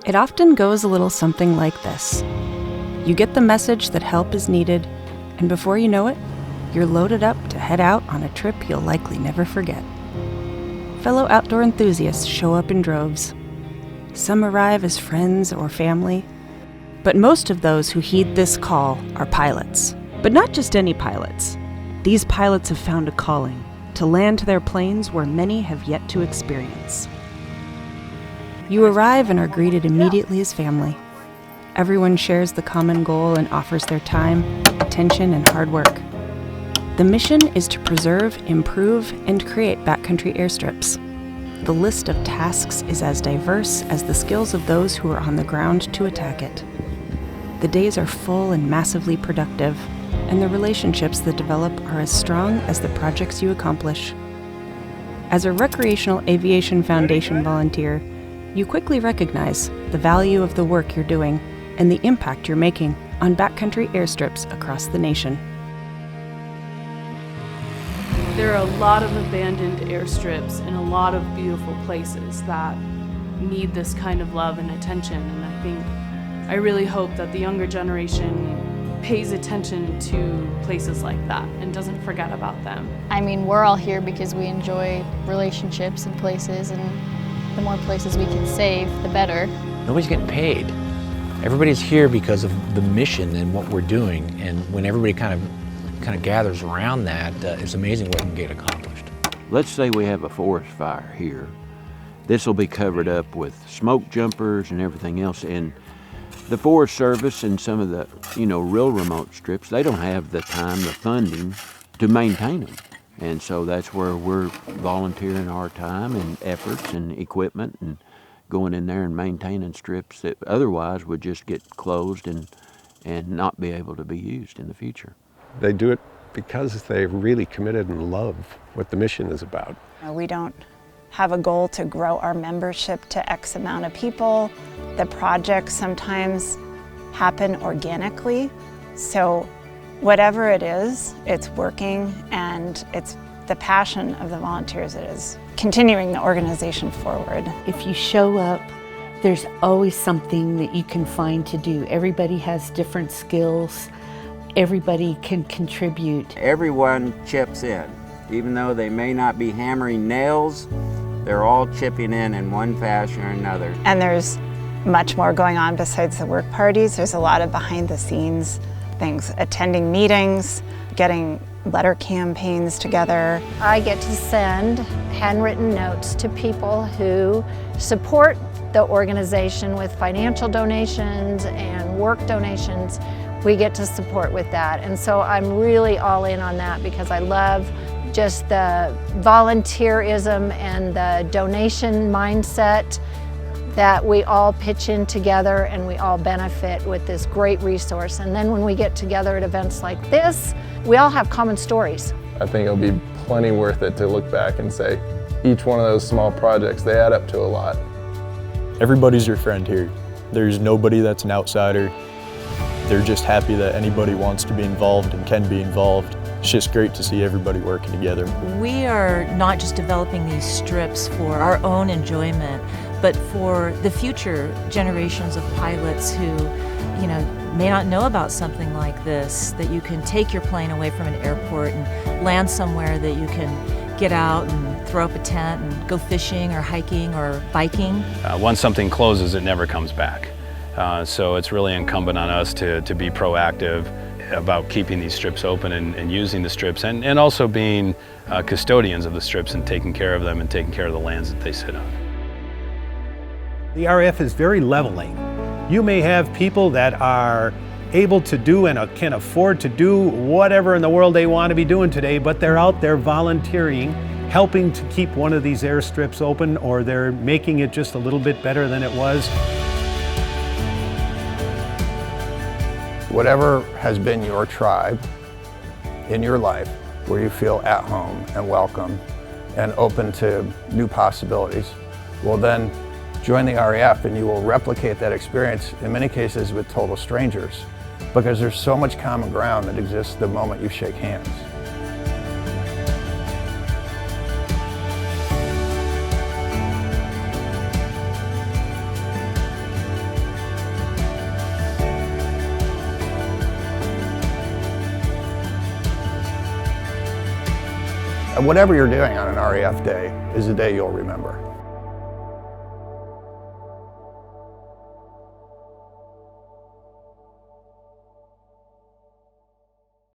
It often goes a little something like this. You get the message that help is needed, and before you know it, you're loaded up to head out on a trip you'll likely never forget. Fellow outdoor enthusiasts show up in droves. Some arrive as friends or family, but most of those who heed this call are pilots. But not just any pilots. These pilots have found a calling to land their planes where many have yet to experience. You arrive and are greeted immediately as family. Everyone shares the common goal and offers their time, attention, and hard work. The mission is to preserve, improve, and create backcountry airstrips. The list of tasks is as diverse as the skills of those who are on the ground to attack it. The days are full and massively productive, and the relationships that develop are as strong as the projects you accomplish. As a Recreational Aviation Foundation volunteer, you quickly recognize the value of the work you're doing and the impact you're making on backcountry airstrips across the nation. There are a lot of abandoned airstrips in a lot of beautiful places that need this kind of love and attention, and I really hope that the younger generation pays attention to places like that and doesn't forget about them. I mean, we're all here because we enjoy relationships and places, and the more places we can save, the better. Nobody's getting paid. Everybody's here because of the mission and what we're doing, and when everybody kind of gathers around that, it's amazing what can get accomplished. Let's say we have a forest fire here. This will be covered up with smoke jumpers and everything else, and the Forest Service and some of the, real remote strips, they don't have the time, the funding to maintain them. And so that's where we're volunteering our time and efforts and equipment and going in there and maintaining strips that otherwise would just get closed and not be able to be used in the future. They do it because they're really committed and love what the mission is about. We don't have a goal to grow our membership to X amount of people. The projects sometimes happen organically. So whatever it is, it's working, and it's the passion of the volunteers that is continuing the organization forward. If you show up, there's always something that you can find to do. Everybody has different skills. Everybody can contribute. Everyone chips in. Even though they may not be hammering nails, they're all chipping in one fashion or another. And there's much more going on besides the work parties. There's a lot of behind the scenes things, attending meetings, getting letter campaigns together. I get to send handwritten notes to people who support the organization with financial donations and work donations. We get to support with that. And so I'm really all in on that because I love just the volunteerism and the donation mindset that we all pitch in together and we all benefit with this great resource. And then when we get together at events like this, we all have common stories. I think it'll be plenty worth it to look back and say, each one of those small projects, they add up to a lot. Everybody's your friend here. There's nobody that's an outsider. They're just happy that anybody wants to be involved and can be involved. It's just great to see everybody working together. We are not just developing these strips for our own enjoyment, but for the future generations of pilots who, may not know about something like this, that you can take your plane away from an airport and land somewhere that you can get out and throw up a tent and go fishing or hiking or biking. Once something closes, it never comes back. So it's really incumbent on us to be proactive about keeping these strips open and using the strips and also being custodians of the strips and taking care of them and taking care of the lands that they sit on. The RAF is very leveling. You may have people that are able to do and can afford to do whatever in the world they want to be doing today, but they're out there volunteering, helping to keep one of these airstrips open, or they're making it just a little bit better than it was. Whatever has been your tribe in your life, where you feel at home and welcome and open to new possibilities, well then join the RAF and you will replicate that experience, in many cases with total strangers, because there's so much common ground that exists the moment you shake hands. whatever you're doing on an RAF day is a day you'll remember.